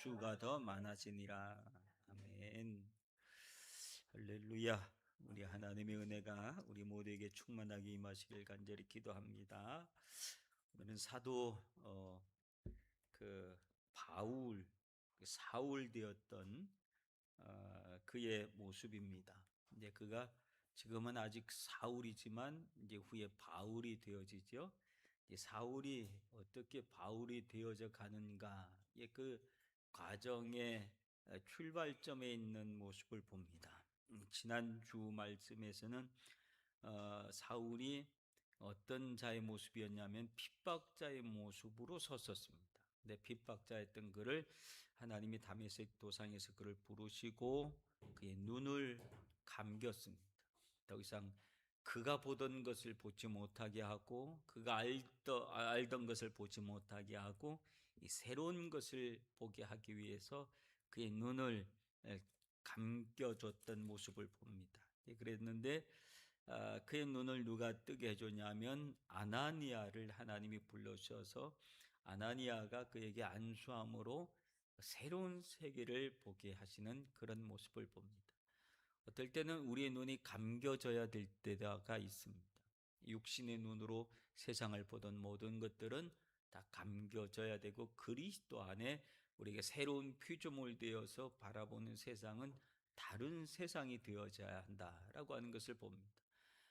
주가 더 많아지니라. 아멘. 할렐루야. 우리 하나님의 은혜가 우리 모두에게 충만하게 임하시길 간절히 기도합니다. 오늘은 사도 그 바울, 사울 되었던 그의 모습입니다. 이제 그가 지금은 아직 사울이지만 이제 후에 바울이 되어지죠. 이 사울이 어떻게 바울이 되어져 가는가의 그 과정의 출발점에 있는 모습을 봅니다. 지난 주 말씀에서는 사울이 어떤 자의 모습이었냐면 핍박자의 모습으로 섰었습니다. 근데 핍박자였던 그를 하나님이 다메섹 도상에서 그를 부르시고 그의 눈을 감겼습니다. 더 이상 그가 보던 것을 보지 못하게 하고 그가 알던 것을 보지 못하게 하고 이 새로운 것을 보게 하기 위해서 그의 눈을 감겨줬던 모습을 봅니다. 그랬는데 그의 눈을 누가 뜨게 해줬냐면 아나니아를 하나님이 불러주셔서 아나니아가 그에게 안수함으로 새로운 세계를 보게 하시는 그런 모습을 봅니다. 어떨 때는 우리의 눈이 감겨져야 될 때가 있습니다. 육신의 눈으로 세상을 보던 모든 것들은 다 감겨져야 되고 그리스도 안에 우리에게 새로운 피조물 되어서 바라보는 세상은 다른 세상이 되어져야 한다라고 하는 것을 봅니다.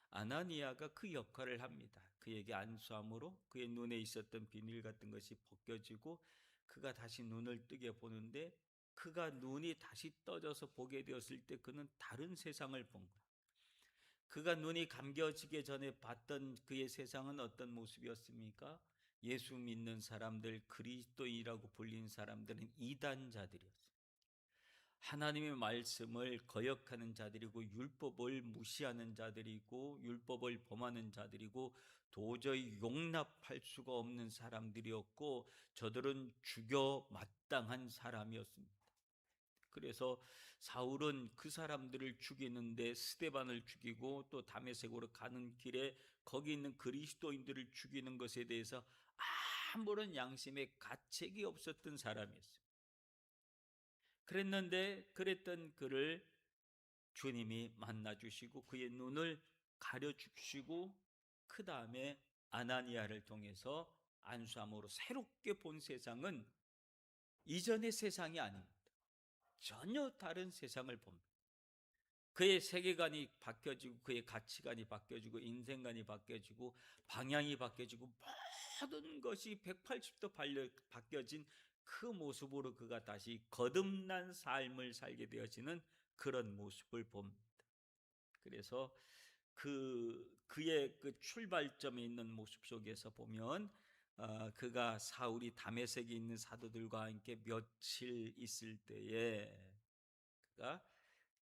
아나니아가 그 역할을 합니다. 그에게 안수함으로 그의 눈에 있었던 비닐 같은 것이 벗겨지고 그가 다시 눈을 뜨게 보는데 그가 눈이 다시 떠져서 보게 되었을 때 그는 다른 세상을 본 거예요. 그가 눈이 감겨지기 전에 봤던 그의 세상은 어떤 모습이었습니까? 예수 믿는 사람들, 그리스도인이라고 불린 사람들은 이단자들이었어요. 하나님의 말씀을 거역하는 자들이고 율법을 무시하는 자들이고 율법을 범하는 자들이고 도저히 용납할 수가 없는 사람들이었고 저들은 죽여 마땅한 사람이었습니다. 그래서 사울은 그 사람들을 죽이는데 스데반을 죽이고 또 다메섹으로 가는 길에 거기 있는 그리스도인들을 죽이는 것에 대해서 아무런 양심의 가책이 없었던 사람이었습니다. 그랬던 그를 주님이 만나 주시고 그의 눈을 가려 주시고 그 다음에 아나니아를 통해서 안수함으로 새롭게 본 세상은 이전의 세상이 아닙니다. 전혀 다른 세상을 봅니다. 그의 세계관이 바뀌어지고 그의 가치관이 바뀌어지고 인생관이 바뀌어지고 방향이 바뀌어지고 모든 것이 180도 바뀌어진 그 모습으로 그가 다시 거듭난 삶을 살게 되어지는 그런 모습을 봅니다. 그래서 그의 그 출발점에 있는 모습 속에서 보면 그가 사울이 다메섹에 있는 사도들과 함께 며칠 있을 때에 그가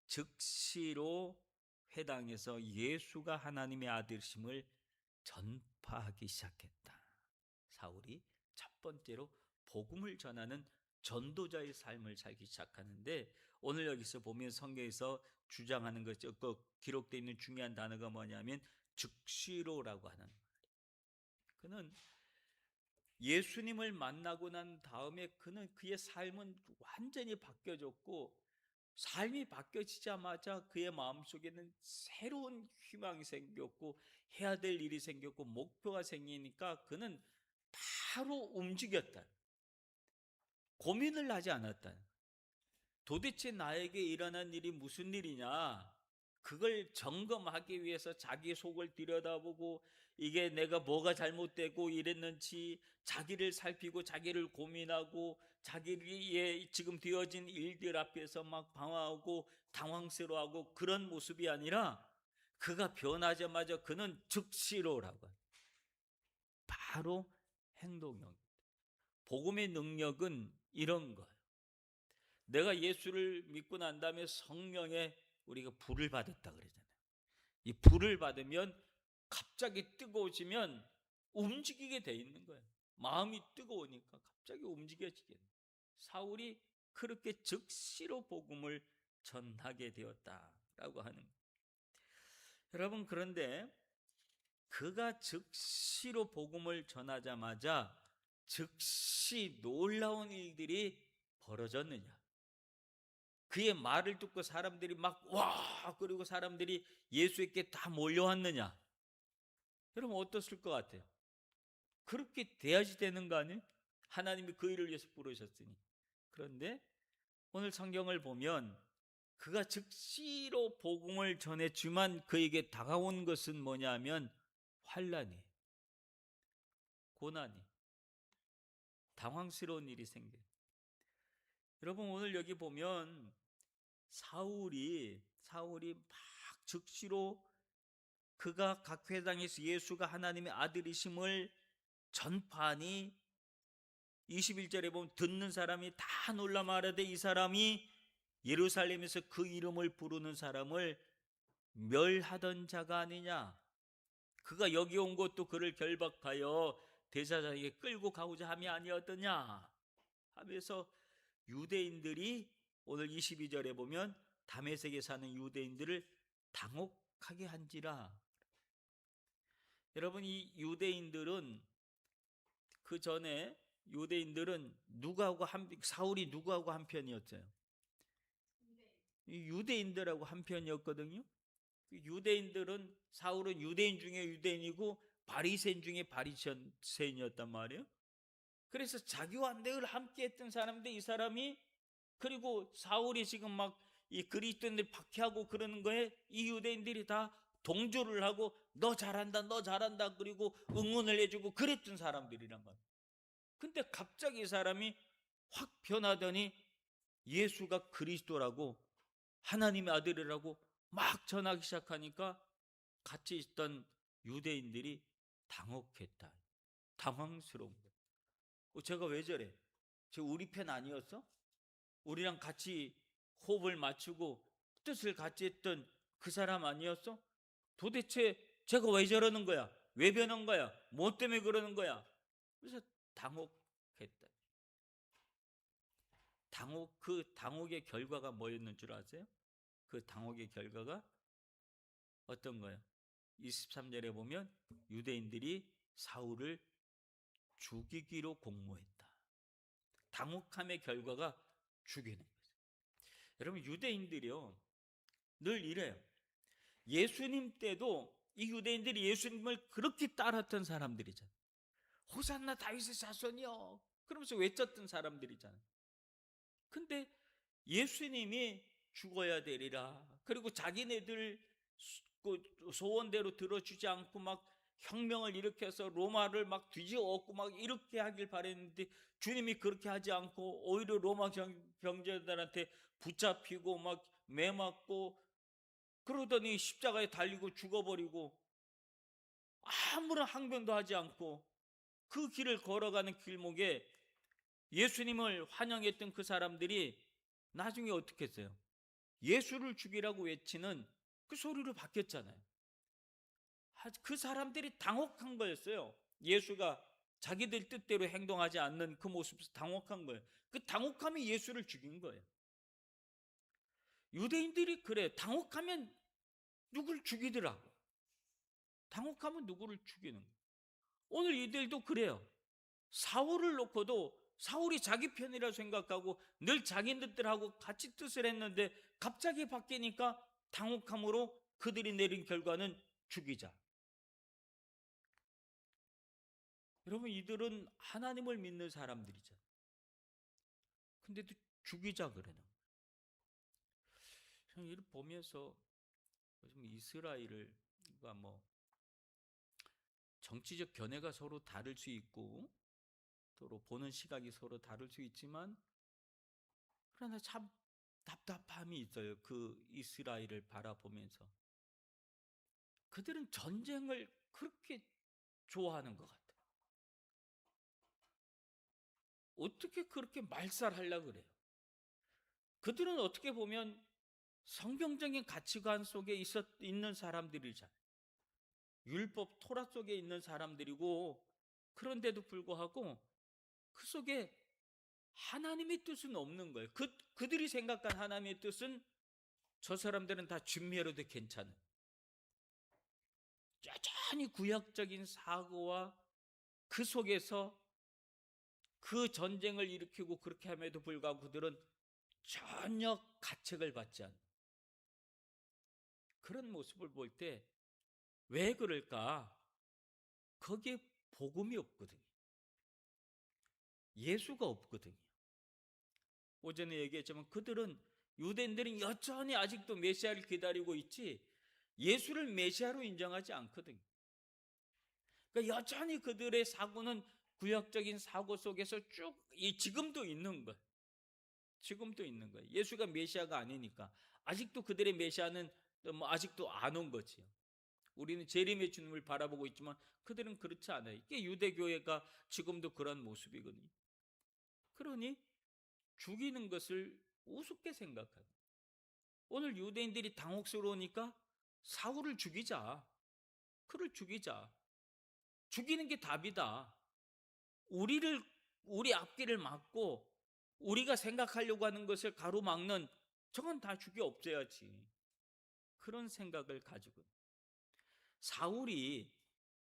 즉시로 회당에서 예수가 하나님의 아들심을 전파하기 시작했다. 사울이 첫 번째로 복음을 전하는 전도자의 삶을 살기 시작하는데 오늘 여기서 보면 성경에서 주장하는 것이 기록되어 있는 중요한 단어가 뭐냐면 즉시로라고 하는 말이에요. 그는 예수님을 만나고 난 다음에 그의 삶은 완전히 바뀌어졌고 삶이 바뀌어지자마자 그의 마음속에는 새로운 희망이 생겼고 해야 될 일이 생겼고 목표가 생기니까 그는 바로 움직였다. 고민을 하지 않았다. 도대체 나에게 일어난 일이 무슨 일이냐? 그걸 점검하기 위해서 자기 속을 들여다보고 이게 내가 뭐가 잘못되고 이랬는지 자기를 살피고 자기를 고민하고 자기의 지금 되어진 일들 앞에서 막 방황하고 당황스러워하고 그런 모습이 아니라 그가 변하자마자 그는 즉시로라고 바로 행동력. 복음의 능력은 이런 거예요. 내가 예수를 믿고 난 다음에 성령의 우리가 불을 받았다 그러잖아요. 이 불을 받으면 갑자기 뜨거워지면 움직이게 돼 있는 거예요. 마음이 뜨거우니까 갑자기 움직여지게 돼요. 사울이 그렇게 즉시로 복음을 전하게 되었다라고 하는 거예요. 여러분, 그런데 그가 즉시로 복음을 전하자마자 즉시 놀라운 일들이 벌어졌느냐? 그의 말을 듣고 사람들이 막 와 그리고 사람들이 예수에게 다 몰려왔느냐? 여러분 어떻을 것 같아요? 그렇게 돼야지 되는 거 아니에요? 하나님이 그 일을 위해서 부르셨으니. 그런데 오늘 성경을 보면 그가 즉시로 복음을 전했지만 그에게 다가온 것은 뭐냐면 환난이, 고난이, 당황스러운 일이 생겨요. 여러분 오늘 여기 보면 사울이 막 즉시로 그가 각 회당에서 예수가 하나님의 아들이심을 전파하니 21절에 보면 듣는 사람이 다 놀라 말하되 이 사람이 예루살렘에서 그 이름을 부르는 사람을 멸하던 자가 아니냐. 그가 여기 온 것도 그를 결박하여 대제사장에게 끌고 가고자 함이 아니었더냐 하면서 유대인들이 오늘 22절에 보면 다메섹에 사는 유대인들을 당혹하게 한지라. 여러분 이 유대인들은 그 전에 유대인들은 사울이 누구하고 한 편이었어요? 유대인들하고 한 편이었거든요. 유대인들은 사울은 유대인 중에 유대인이고 바리새인 중에 바리새인이었단 말이에요. 그래서 자기와 늘 함께 했던 사람인데 이 사람이 그리고 사울이 지금 막 이 그리스도인들 박해하고 그러는 거에 이 유대인들이 다 동조를 하고 너 잘한다 그리고 응원을 해주고 그랬던 사람들이란 말이에요. 근데 갑자기 이 사람이 확 변하더니 예수가 그리스도라고 하나님의 아들이라고 막 전하기 시작하니까 같이 있던 유대인들이 당혹했다. 당황스러운 거예요. 제가 왜 저래? 저 우리 편 아니었어? 우리랑 같이 호흡을 맞추고 뜻을 같이 했던 그 사람 아니었어? 도대체 제가 왜 저러는 거야? 왜 변한 거야? 뭐 때문에 그러는 거야? 그래서 당혹했다. 그 당혹의 결과가 뭐였는 줄 아세요? 그 당혹의 결과가 어떤 거예요? 23절에 보면 유대인들이 사울을 죽이기로 공모했다. 당혹함의 결과가 죽이는 거예요. 여러분 유대인들이요 늘 이래요. 예수님 때도 이 유대인들이 예수님을 그렇게 따랐던 사람들이잖아요. 호산나 다윗의 자손이요 그러면서 외쳤던 사람들이잖아요. 근데 예수님이 죽어야 되리라 그리고 자기네들 소원대로 들어주지 않고 막 혁명을 일으켜서 로마를 막 뒤집어엎고 막 이렇게 하길 바랬는데 주님이 그렇게 하지 않고 오히려 로마 병제들한테 붙잡히고 막 매맞고 그러더니 십자가에 달리고 죽어버리고 아무런 항변도 하지 않고 그 길을 걸어가는 길목에 예수님을 환영했던 그 사람들이 나중에 어떻게 했어요? 예수를 죽이라고 외치는 그 소리로 바뀌었잖아요. 그 사람들이 당혹한 거였어요. 예수가 자기들 뜻대로 행동하지 않는 그 모습에서 당혹한 거예요. 그 당혹함이 예수를 죽인 거예요. 유대인들이 그래 당혹하면 누굴 죽이더라고. 당혹하면 누구를 죽이는 거예요. 오늘 이들도 그래요. 사울을 놓고도 사울이 자기 편이라 생각하고 늘 자기 뜻들하고 같이 뜻을 했는데 갑자기 바뀌니까 당혹함으로 그들이 내린 결과는 죽이자. 여러분 이들은 하나님을 믿는 사람들이잖아요. 근데도 죽이자 그러는 거예요. 저는 이를 보면서 요즘 이스라엘과 뭐 정치적 견해가 서로 다를 수 있고 서로 보는 시각이 서로 다를 수 있지만 그러나 참 답답함이 있어요. 그 이스라엘을 바라보면서 그들은 전쟁을 그렇게 좋아하는 것 같아요. 어떻게 그렇게 말살하려고 그래요? 그들은 어떻게 보면 성경적인 가치관 속에 있는 사람들이잖아요. 율법 토라 속에 있는 사람들이고 그런데도 불구하고 그 속에 하나님의 뜻은 없는 거예요. 그들이 생각한 하나님의 뜻은 저 사람들은 다 진멸해도 괜찮은 여전히 구약적인 사고와 그 속에서 그 전쟁을 일으키고 그렇게 함에도 불구하고 그들은 전혀 가책을 받지 않는 그런 모습을 볼 때 왜 그럴까? 거기에 복음이 없거든요. 예수가 없거든요. 오전에 얘기했지만 그들은 유대인들은 여전히 아직도 메시아를 기다리고 있지 예수를 메시아로 인정하지 않거든요. 그러니까 여전히 그들의 사고는 구약적인 사고 속에서 쭉 지금도 있는 거예요. 지금도 있는 거예요. 예수가 메시아가 아니니까 아직도 그들의 메시아는 뭐 아직도 안 온 거지요. 우리는 재림의 주님을 바라보고 있지만 그들은 그렇지 않아요. 이게 유대교회가 지금도 그런 모습이거든요. 그러니 죽이는 것을 우습게 생각하고 오늘 유대인들이 당혹스러우니까 사울을 죽이자. 그를 죽이자. 죽이는 게 답이다. 우리 앞길을 막고 우리가 생각하려고 하는 것을 가로막는 저건 다 죽여 없애야지. 그런 생각을 가지고 사울이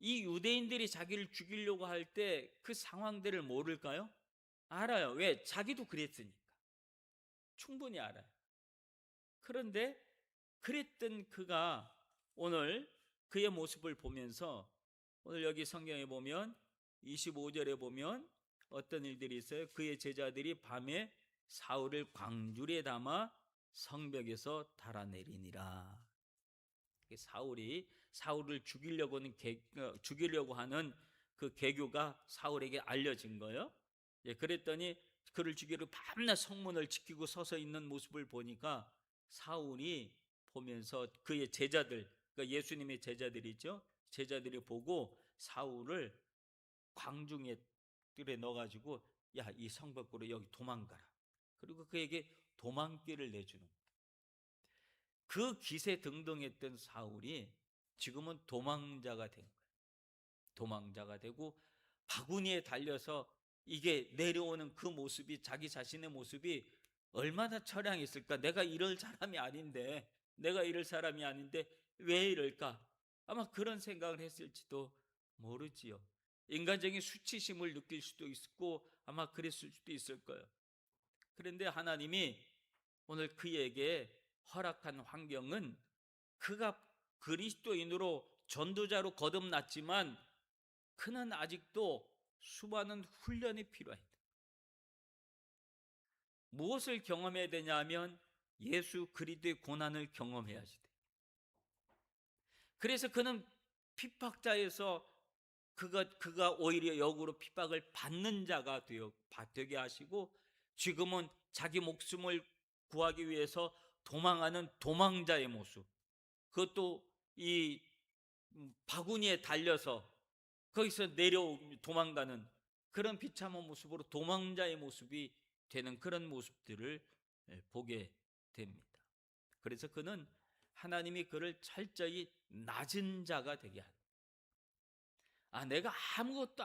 이 유대인들이 자기를 죽이려고 할 때 그 상황들을 모를까요? 알아요. 왜? 자기도 그랬으니까. 충분히 알아요. 그런데 그랬던 그가 오늘 그의 모습을 보면서 오늘 여기 성경에 보면 25절에 보면 어떤 일들이 있어요. 그의 제자들이 밤에 사울을 광주리에 담아 성벽에서 달아내리니라. 사울을 죽이려고 하는 그 계교가 사울에게 알려진 거예요. 예, 그랬더니 그를 죽이려 밤낮 성문을 지키고 서서 있는 모습을 보니까 사울이 보면서 그의 제자들, 그러니까 예수님의 제자들이죠. 제자들이 보고 사울을 광중에 뜰에 넣어가지고 야, 이 성 밖으로 여기 도망가라. 그리고 그에게 도망길을 내주는 그 기세 등등했던 사울이 지금은 도망자가 된 거예요. 도망자가 되고 바구니에 달려서 이게 내려오는 그 모습이 자기 자신의 모습이 얼마나 처량했을까. 내가 이럴 사람이 아닌데 왜 이럴까. 아마 그런 생각을 했을지도 모르지요. 인간적인 수치심을 느낄 수도 있고 아마 그랬을 수도 있을 거예요. 그런데 하나님이 오늘 그에게 허락한 환경은 그가 그리스도인으로 전도자로 거듭났지만 그는 아직도 수많은 훈련이 필요합니다. 무엇을 경험해야 되냐 하면 예수 그리스도의 고난을 경험해야지 돼. 그래서 그는 핍박자에서 그가 오히려 역으로 핍박을 받는 자가 되게 하시고 지금은 자기 목숨을 구하기 위해서 도망하는 도망자의 모습, 그것도 이 바구니에 달려서 거기서 도망가는 그런 비참한 모습으로 도망자의 모습이 되는 그런 모습들을 보게 됩니다. 그래서 그는 하나님이 그를 철저히 낮은 자가 되게 합니다. 내가 아무것도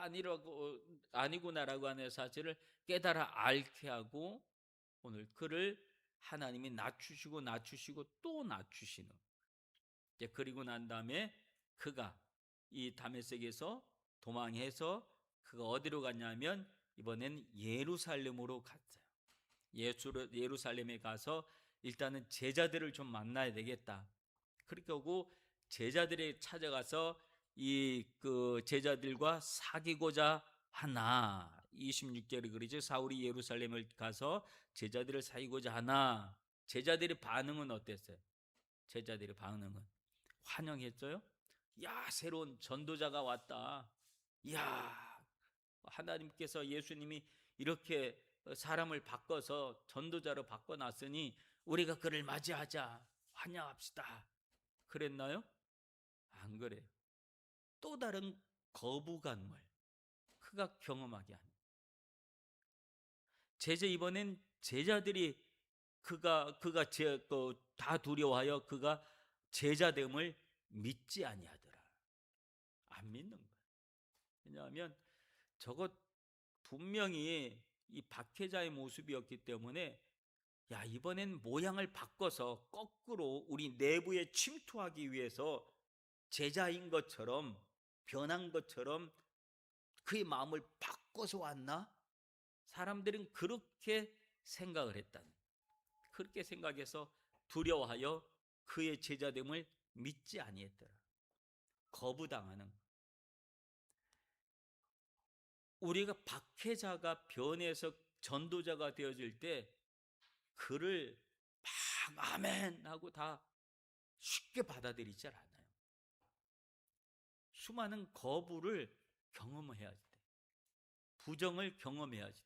아니구나라고 하는 사실을 깨달아 앓게 하고 오늘 그를 하나님이 낮추시고 또 낮추시는. 그리고 난 다음에 그가 이 다메섹에서 도망해서 그가 어디로 갔냐면 이번엔 예루살렘으로 갔어요. 예루살렘에 가서 일단은 제자들을 좀 만나야 되겠다. 그렇게 하고 제자들이 찾아가서 그 제자들과 사귀고자 하나. 26절에 그러죠. 사울이 예루살렘을 가서 제자들을 사귀고자 하나. 제자들의 반응은 어땠어요? 제자들의 반응은 환영했어요. 야, 새로운 전도자가 왔다. 야, 하나님께서 예수님이 이렇게 사람을 바꿔서 전도자로 바꿔놨으니 우리가 그를 맞이하자. 환영합시다. 그랬나요? 안 그래요. 또 다른 거부감을 그가 경험하게 하는. 이번엔 제자들이 다 두려워하여 그가 제자됨을 믿지 아니하더라. 안 믿는 거야. 왜냐하면 저것 분명히 이 박해자의 모습이었기 때문에 야, 이번엔 모양을 바꿔서 거꾸로 우리 내부에 침투하기 위해서 제자인 것처럼 변한 것처럼 그의 마음을 바꿔서 왔나? 사람들은 그렇게 생각을 했다는, 그렇게 생각해서 두려워하여 그의 제자됨을 믿지 아니했더라. 거부당하는. 우리가 박해자가 변해서 전도자가 되어질 때 그를 막 아멘 하고 다 쉽게 받아들이지 않아요. 수많은 거부를 경험해야 돼. 부정을 경험해야 돼.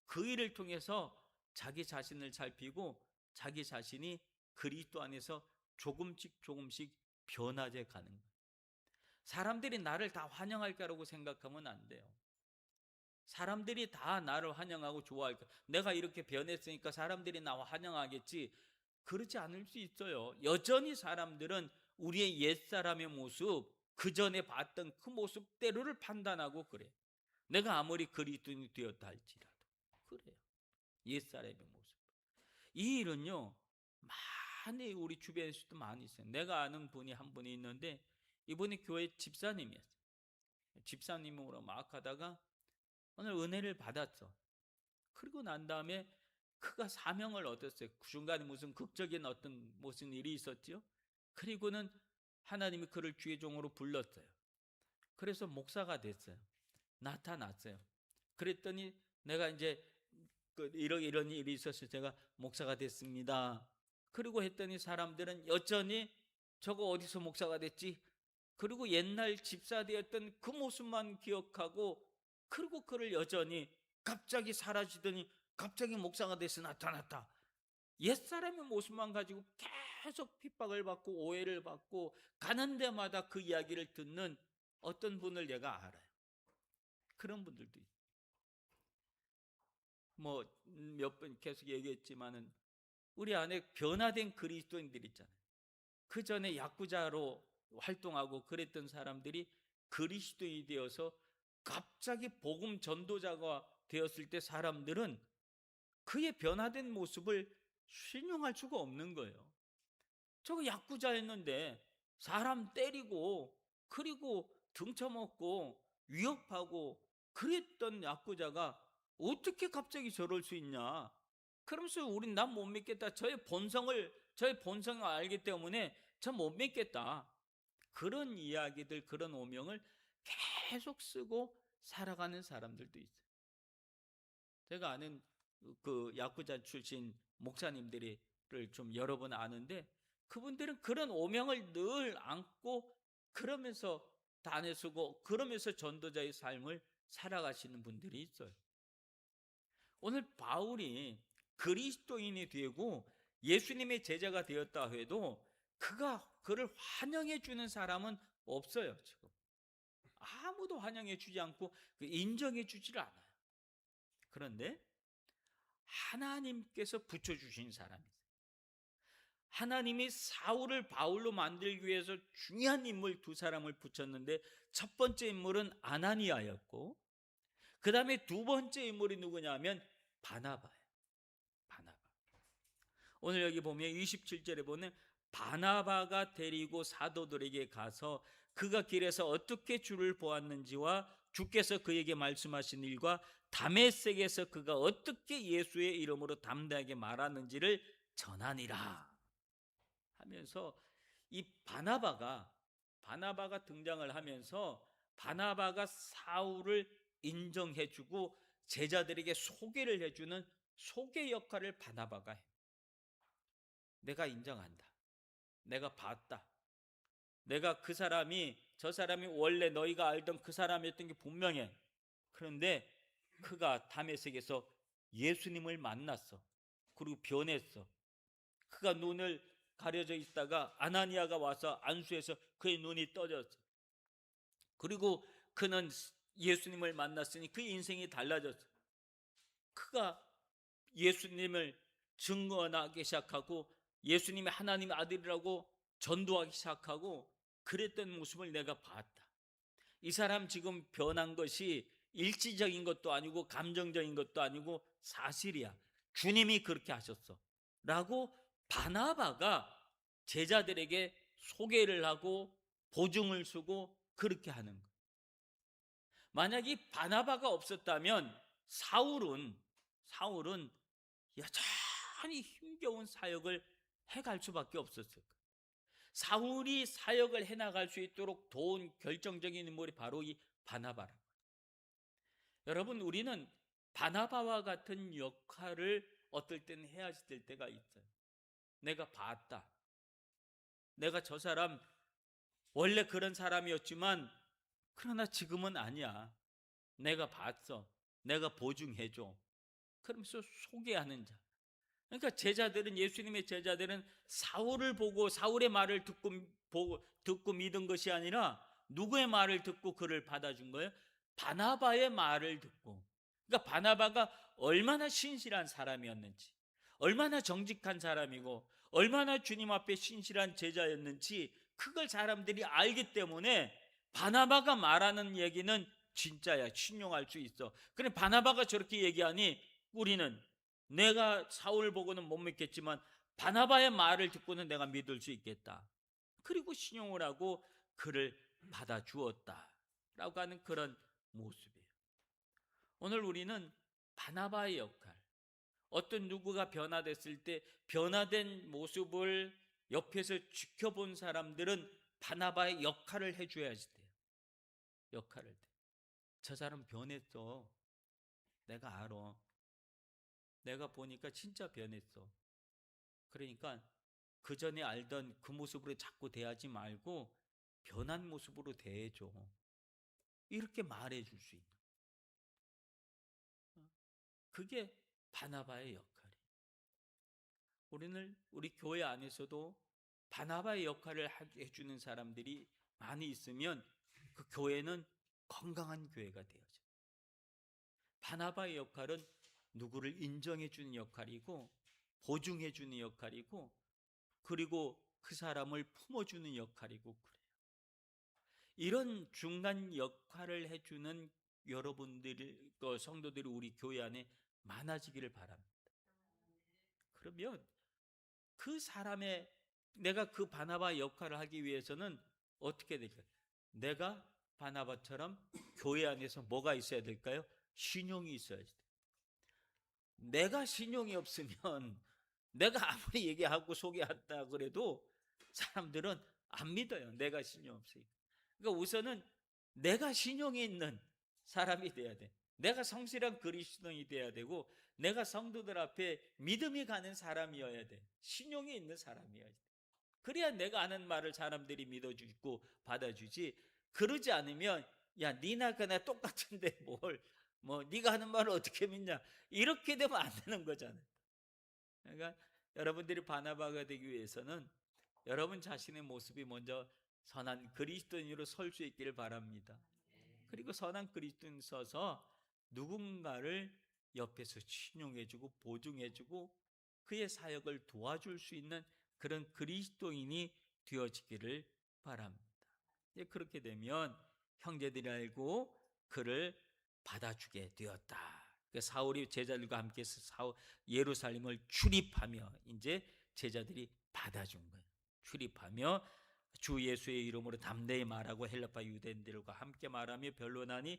그 일을 통해서 자기 자신을 살피고 자기 자신이 그리스도 안에서 조금씩 변화돼 가는 거예요. 사람들이 나를 다 환영할 거라고 생각하면 안 돼요. 사람들이 다 나를 환영하고 좋아할 거야. 내가 이렇게 변했으니까 사람들이 나와 환영하겠지. 그렇지 않을 수 있어요. 여전히 사람들은 우리의 옛사람의 모습, 그 전에 봤던 그 모습대로를 판단하고 그래. 내가 아무리 그리스도인이 되었다 할지라도 그래요. 옛사람의 모습. 이 일은요, 많이 우리 주변에서도 많이 있어요. 내가 아는 분이 한 분이 있는데 이분이 교회 집사님이었어요. 집사님으로 막 하다가 오늘 은혜를 받았어. 그리고 난 다음에 그가 사명을 얻었어요. 그 중간에 무슨 극적인 어떤 무슨 일이 있었죠. 그리고는 하나님이 그를 주의 종으로 불렀어요. 그래서 목사가 됐어요. 나타났어요. 그랬더니 내가 이제 이런 일이 있었어요. 제가 목사가 됐습니다. 그리고 했더니 사람들은 여전히 저거 어디서 목사가 됐지? 그리고 옛날 집사 되었던 그 모습만 기억하고, 그리고 그를 여전히 갑자기 사라지더니 갑자기 목사가 돼서 나타났다. 옛사람의 모습만 가지고 계속 핍박을 받고 오해를 받고 가는 데마다 그 이야기를 듣는 어떤 분을 내가 알아요. 그런 분들도 있어요. 뭐 몇 번 계속 얘기했지만은 우리 안에 변화된 그리스도인들 있잖아요. 그 전에 야구자로 활동하고 그랬던 사람들이 그리스도인이 되어서 갑자기 복음 전도자가 되었을 때 사람들은 그의 변화된 모습을 신용할 수가 없는 거예요. 저거 야구자였는데 사람 때리고 그리고 등쳐먹고 위협하고 그랬던 야구자가 어떻게 갑자기 저럴 수 있냐. 그러면서 우린 난 못 믿겠다. 저의 본성을 알기 때문에 저 못 믿겠다. 그런 이야기들, 그런 오명을 계속 쓰고 살아가는 사람들도 있어요. 제가 아는 그 야구자 출신 목사님들을 좀 여러 번 아는데 그분들은 그런 오명을 늘 안고 그러면서 다니시고 그러면서 전도자의 삶을 살아가시는 분들이 있어요. 오늘 바울이 그리스도인이 되고 예수님의 제자가 되었다 해도 그를 환영해 주는 사람은 없어요. 지금 아무도 환영해 주지 않고 인정해 주지를 않아요. 그런데 하나님께서 붙여주신 사람이 있어요. 하나님이 사울을 바울로 만들기 위해서 중요한 인물 두 사람을 붙였는데 첫 번째 인물은 아나니아였고 그 다음에 두 번째 인물이 누구냐면 바나바예요. 바나바. 오늘 여기 보면 27절에 보면 바나바가 데리고 사도들에게 가서 그가 길에서 어떻게 주를 보았는지와 주께서 그에게 말씀하신 일과 다메섹에서 그가 어떻게 예수의 이름으로 담대하게 말하는지를 전하니라 하면서 이 바나바가 등장을 하면서 바나바가 사울을 인정해주고 제자들에게 소개를 해주는 소개 역할을 바나바가 해. 내가 인정한다. 내가 봤다. 내가 저 사람이 원래 너희가 알던 그 사람이었던 게 분명해. 그런데 그가 다메섹에서 예수님을 만났어. 그리고 변했어. 그가 눈을 가려져 있다가 아나니아가 와서 안수해서 그의 눈이 떠졌어. 그리고 그는 예수님을 만났으니 그의 인생이 달라졌어. 그가 예수님을 증거하기 시작하고 예수님이 하나님의 아들이라고 전도하기 시작하고 그랬던 모습을 내가 봤다. 이 사람 지금 변한 것이 일시적인 것도 아니고 감정적인 것도 아니고 사실이야. 주님이 그렇게 하셨어 라고 바나바가 제자들에게 소개를 하고 보증을 쓰고 그렇게 하는 거예요. 만약 이 바나바가 없었다면 사울은 여전히 힘겨운 사역을 해갈 수밖에 없었을 거예요. 사울이 사역을 해나갈 수 있도록 도운 결정적인 인물이 바로 이 바나바라. 여러분, 우리는 바나바와 같은 역할을 어떨 때는 해야 될 때가 있어요. 내가 봤다. 내가 저 사람 원래 그런 사람이었지만 그러나 지금은 아니야. 내가 봤어. 내가 보증해줘. 그러면서 소개하는 자. 그러니까 제자들은, 예수님의 제자들은 사울을 보고 사울의 말을 듣고 믿은 것이 아니라 누구의 말을 듣고 그를 받아준 거예요? 바나바의 말을 듣고. 그러니까 바나바가 얼마나 신실한 사람이었는지, 얼마나 정직한 사람이고, 얼마나 주님 앞에 신실한 제자였는지 그걸 사람들이 알기 때문에 바나바가 말하는 얘기는 진짜야, 신용할 수 있어. 그래, 바나바가 저렇게 얘기하니 우리는, 내가 사울을 보고는 못 믿겠지만 바나바의 말을 듣고는 내가 믿을 수 있겠다. 그리고 신용을 하고 그를 받아주었다라고 하는 그런 모습이에요. 오늘 우리는 바나바의 역할, 어떤 누구가 변화됐을 때 변화된 모습을 옆에서 지켜본 사람들은 바나바의 역할을 해줘야지 돼요. 역할을. 저 사람 변했어. 내가 알아. 내가 보니까 진짜 변했어. 그러니까 그 전에 알던 그 모습으로 자꾸 대하지 말고 변한 모습으로 대해줘. 이렇게 말해줄 수 있는. 그게 바나바의 역할이에요. 우리 교회 안에서도 바나바의 역할을 해주는 사람들이 많이 있으면 그 교회는 건강한 교회가 되어져요. 바나바의 역할은 누구를 인정해주는 역할이고, 보증해주는 역할이고, 그리고 그 사람을 품어주는 역할이고 그래요. 이런 중간 역할을 해주는 여러분들이, 성도들이 우리 교회 안에 많아지기를 바랍니다. 그러면 그 사람의, 내가 그 바나바 역할을 하기 위해서는 어떻게 될까요? 내가 바나바처럼 교회 안에서 뭐가 있어야 될까요? 신용이 있어야지. 내가 신용이 없으면 내가 아무리 얘기하고 소개한다 그래도 사람들은 안 믿어요. 내가 신용 없으니까. 그러니까 우선은 내가 신용이 있는 사람이 돼야 돼. 내가 성실한 그리스도인이 돼야 되고, 내가 성도들 앞에 믿음이 가는 사람이어야 돼. 신용이 있는 사람이어야 돼. 그래야 내가 하는 말을 사람들이 믿어주고 받아주지. 그러지 않으면 야, 니나 그나 똑같은데 네가 하는 말을 어떻게 믿냐, 이렇게 되면 안 되는 거잖아요. 그러니까 여러분들이 바나바가 되기 위해서는 여러분 자신의 모습이 먼저 선한 그리스도인으로 설 수 있기를 바랍니다. 그리고 선한 그리스도인 서서 누군가를 옆에서 신용해주고 보증해주고 그의 사역을 도와줄 수 있는 그런 그리스도인이 되어지기를 바랍니다. 그렇게 되면 형제들이 알고 그를 받아주게 되었다. 사울이 제자들과 함께 예루살렘을 출입하며 이제 제자들이 받아준 거예요. 출입하며 주 예수의 이름으로 담대히 말하고 헬라파 유대인들과 함께 말하며 변론하니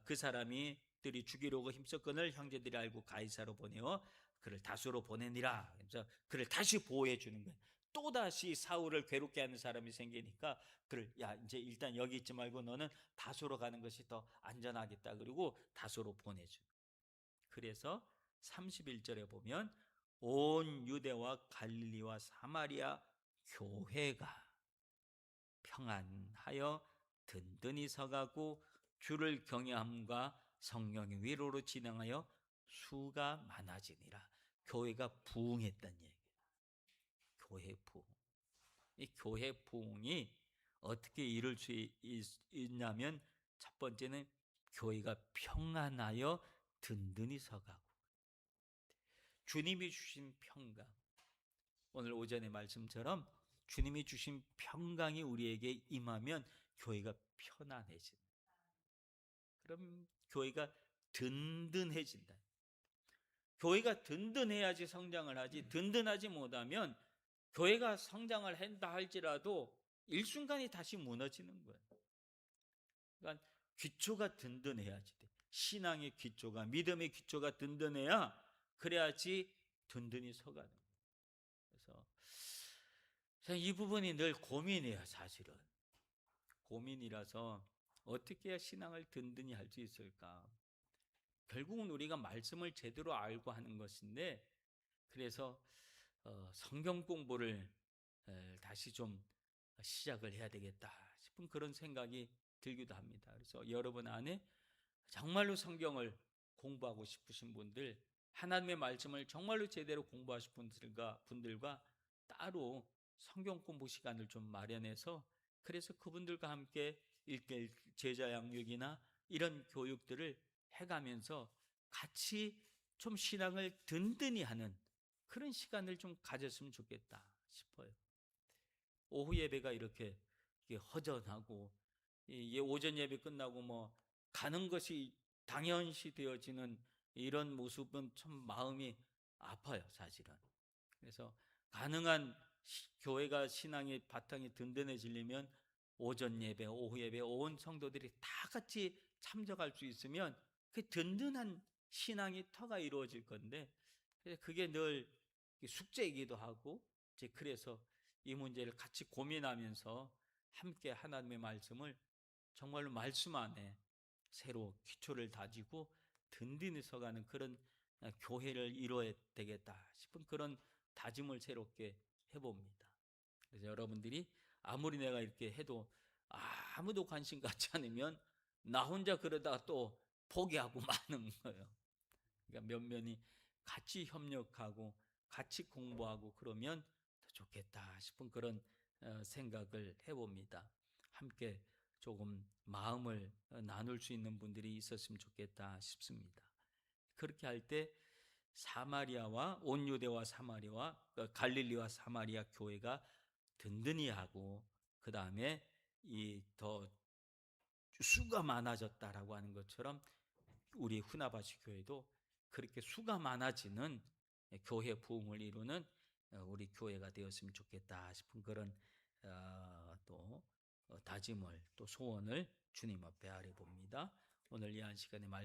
그 사람들이 죽이려고 힘썼거늘 형제들이 알고 가이사로 보내어 그를 다소로 보내니라. 그래서 그를 다시 보호해 주는 거예요. 또 다시 사울을 괴롭게 하는 사람이 생기니까 그를, 야, 이제 일단 여기 있지 말고 너는 다소로 가는 것이 더 안전하겠다. 그리고 다소로 보내줘. 그래서 31절에 보면 온 유대와 갈릴리와 사마리아 교회가 평안하여 든든히 서가고 주를 경외함과 성령의 위로로 진행하여 수가 많아지니라. 교회가 부흥했다는 얘기예요. 교회 부흥. 이 교회 부흥이 어떻게 이룰 수 있냐면, 첫 번째는 교회가 평안하여 든든히 서가고, 주님이 주신 평강, 오늘 오전의 말씀처럼 주님이 주신 평강이 우리에게 임하면 교회가 편안해진다. 그럼 교회가 든든해진다. 교회가 든든해야지 성장을 하지, 든든하지 못하면 교회가 성장을 한다 할지라도 일순간에 다시 무너지는 거예요. 그러니까 기초가 든든해야지 돼. 신앙의 기초가, 믿음의 기초가 든든해야, 그래야지 든든히 서가는 거예요. 그래서 저는 이 부분이 늘 고민이에요. 사실은 고민이라서 어떻게 해야 신앙을 든든히 할 수 있을까. 결국은 우리가 말씀을 제대로 알고 하는 것인데, 그래서 성경 공부를 다시 좀 시작을 해야 되겠다 싶은 그런 생각이 들기도 합니다. 그래서 여러분 안에 정말로 성경을 공부하고 싶으신 분들, 하나님의 말씀을 정말로 제대로 공부하실 분들과 따로 성경 공부 시간을 좀 마련해서, 그래서 그분들과 함께 1대1 제자 양육이나 이런 교육들을 해가면서 같이 좀 신앙을 든든히 하는 그런 시간을 좀 가졌으면 좋겠다 싶어요. 오후 예배가 이렇게 허전하고, 오전 예배 끝나고 뭐 가는 것이 당연시 되어지는 이런 모습은 참 마음이 아파요, 사실은. 그래서 가능한 교회가 신앙의 바탕이 든든해지려면 오전 예배, 오후 예배 온 성도들이 다 같이 참석할 수 있으면 그 든든한 신앙의 터가 이루어질 건데, 그게 늘 숙제이기도 하고, 이제 그래서 이 문제를 같이 고민하면서 함께 하나님의 말씀을 정말로 말씀 안에 새로 기초를 다지고 든든히 서가는 그런 교회를 이루어야 되겠다 싶은 그런 다짐을 새롭게 해봅니다. 그래서 여러분들이 아무리 내가 이렇게 해도 아무도 관심 갖지 않으면 나 혼자 그러다가 또 포기하고 마는 거예요. 그러니까 면면이 같이 협력하고 같이 공부하고 그러면 더 좋겠다 싶은 그런 생각을 해봅니다. 함께 조금 마음을 나눌 수 있는 분들이 있었으면 좋겠다 싶습니다. 그렇게 할 때 사마리아와 온 유대와 사마리아와 갈릴리와 사마리아 교회가 든든히 하고, 그 다음에 이 더 수가 많아졌다라고 하는 것처럼 우리 후나바시 교회도 그렇게 수가 많아지는 교회 부흥을 이루는 우리 교회가 되었으면 좋겠다 싶은 그런 또 다짐을, 또 소원을 주님 앞에 아뢰 봅니다. 오늘 이 한 시간의 말씀